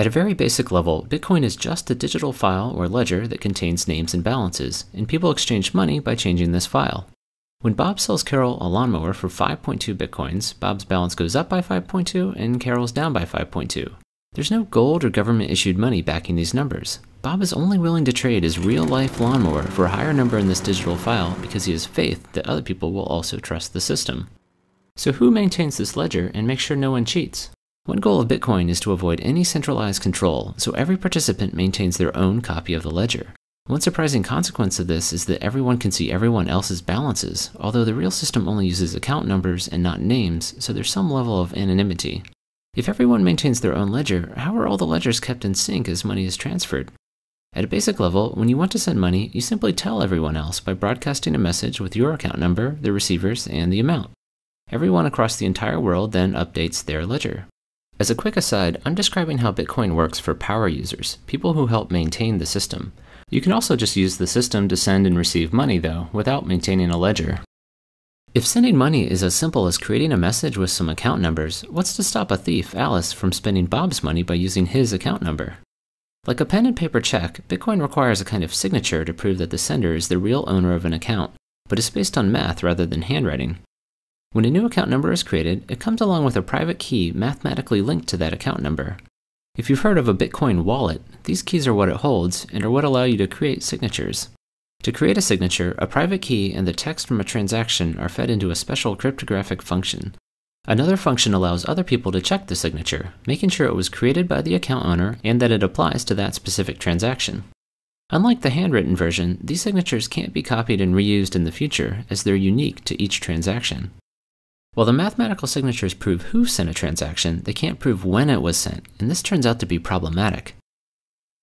At a very basic level, Bitcoin is just a digital file or ledger that contains names and balances, and people exchange money by changing this file. When Bob sells Carol a lawnmower for 5.2 Bitcoins, Bob's balance goes up by 5.2 and Carol's down by 5.2. There's no gold or government-issued money backing these numbers. Bob is only willing to trade his real-life lawnmower for a higher number in this digital file because he has faith that other people will also trust the system. So who maintains this ledger and makes sure no one cheats? One goal of Bitcoin is to avoid any centralized control, so every participant maintains their own copy of the ledger. One surprising consequence of this is that everyone can see everyone else's balances, although the real system only uses account numbers and not names, so there's some level of anonymity. If everyone maintains their own ledger, how are all the ledgers kept in sync as money is transferred? At a basic level, when you want to send money, you simply tell everyone else by broadcasting a message with your account number, the receivers, and the amount. Everyone across the entire world then updates their ledger. As a quick aside, I'm describing how Bitcoin works for power users, people who help maintain the system. You can also just use the system to send and receive money, though, without maintaining a ledger. If sending money is as simple as creating a message with some account numbers, what's to stop a thief, Alice, from spending Bob's money by using his account number? Like a pen and paper check, Bitcoin requires a kind of signature to prove that the sender is the real owner of an account, but is based on math rather than handwriting. When a new account number is created, it comes along with a private key mathematically linked to that account number. If you've heard of a Bitcoin wallet, these keys are what it holds and are what allow you to create signatures. To create a signature, a private key and the text from a transaction are fed into a special cryptographic function. Another function allows other people to check the signature, making sure it was created by the account owner and that it applies to that specific transaction. Unlike the handwritten version, these signatures can't be copied and reused in the future, as they're unique to each transaction. While the mathematical signatures prove who sent a transaction, they can't prove when it was sent, and this turns out to be problematic.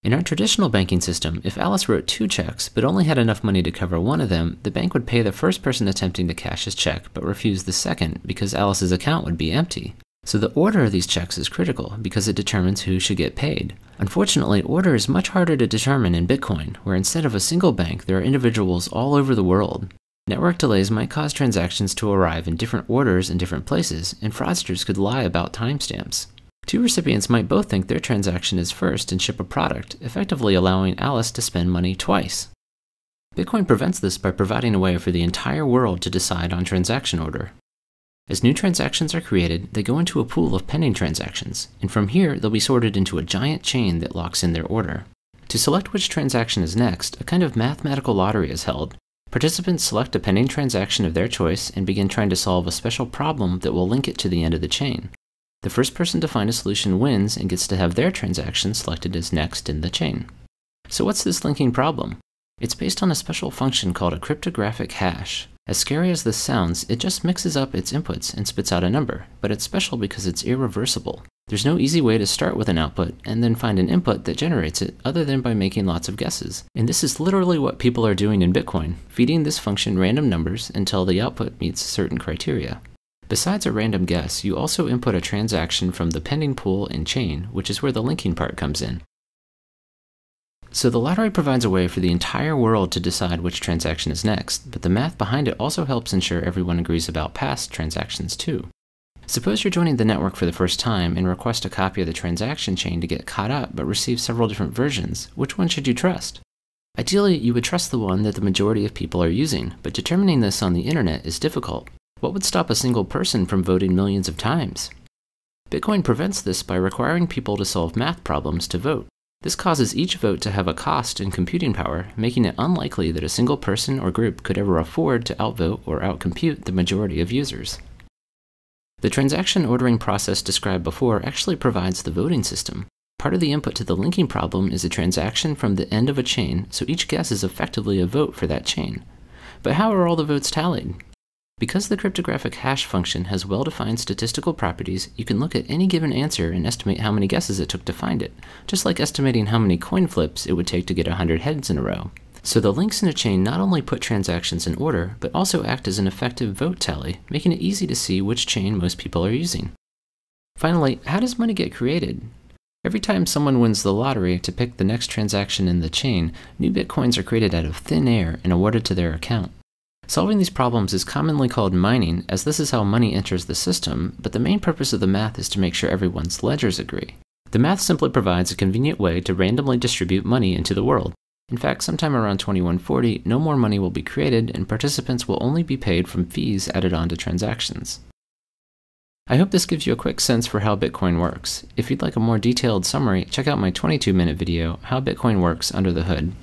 In our traditional banking system, if Alice wrote 2 checks but only had enough money to cover one of them, the bank would pay the first person attempting to cash his check but refuse the second because Alice's account would be empty. So the order of these checks is critical because it determines who should get paid. Unfortunately, order is much harder to determine in Bitcoin, where instead of a single bank, there are individuals all over the world. Network delays might cause transactions to arrive in different orders in different places, and fraudsters could lie about timestamps. 2 recipients might both think their transaction is first and ship a product, effectively allowing Alice to spend money twice. Bitcoin prevents this by providing a way for the entire world to decide on transaction order. As new transactions are created, they go into a pool of pending transactions, and from here they'll be sorted into a giant chain that locks in their order. To select which transaction is next, a kind of mathematical lottery is held. Participants select a pending transaction of their choice and begin trying to solve a special problem that will link it to the end of the chain. The first person to find a solution wins and gets to have their transaction selected as next in the chain. So what's this linking problem? It's based on a special function called a cryptographic hash. As scary as this sounds, it just mixes up its inputs and spits out a number, but it's special because it's irreversible. There's no easy way to start with an output and then find an input that generates it other than by making lots of guesses. And this is literally what people are doing in Bitcoin, feeding this function random numbers until the output meets certain criteria. Besides a random guess, you also input a transaction from the pending pool and chain, which is where the linking part comes in. So the lottery provides a way for the entire world to decide which transaction is next, but the math behind it also helps ensure everyone agrees about past transactions too. Suppose you're joining the network for the first time and request a copy of the transaction chain to get caught up but receive several different versions. Which one should you trust? Ideally, you would trust the one that the majority of people are using, but determining this on the internet is difficult. What would stop a single person from voting millions of times? Bitcoin prevents this by requiring people to solve math problems to vote. This causes each vote to have a cost in computing power, making it unlikely that a single person or group could ever afford to outvote or outcompute the majority of users. The transaction ordering process described before actually provides the voting system. Part of the input to the linking problem is a transaction from the end of a chain, so each guess is effectively a vote for that chain. But how are all the votes tallied? Because the cryptographic hash function has well-defined statistical properties, you can look at any given answer and estimate how many guesses it took to find it, just like estimating how many coin flips it would take to get 100 heads in a row. So the links in a chain not only put transactions in order, but also act as an effective vote tally, making it easy to see which chain most people are using. Finally, how does money get created? Every time someone wins the lottery to pick the next transaction in the chain, new bitcoins are created out of thin air and awarded to their account. Solving these problems is commonly called mining, as this is how money enters the system, but the main purpose of the math is to make sure everyone's ledgers agree. The math simply provides a convenient way to randomly distribute money into the world. In fact, sometime around 2140, no more money will be created and participants will only be paid from fees added on to transactions. I hope this gives you a quick sense for how Bitcoin works. If you'd like a more detailed summary, check out my 22-minute video, How Bitcoin Works Under the Hood.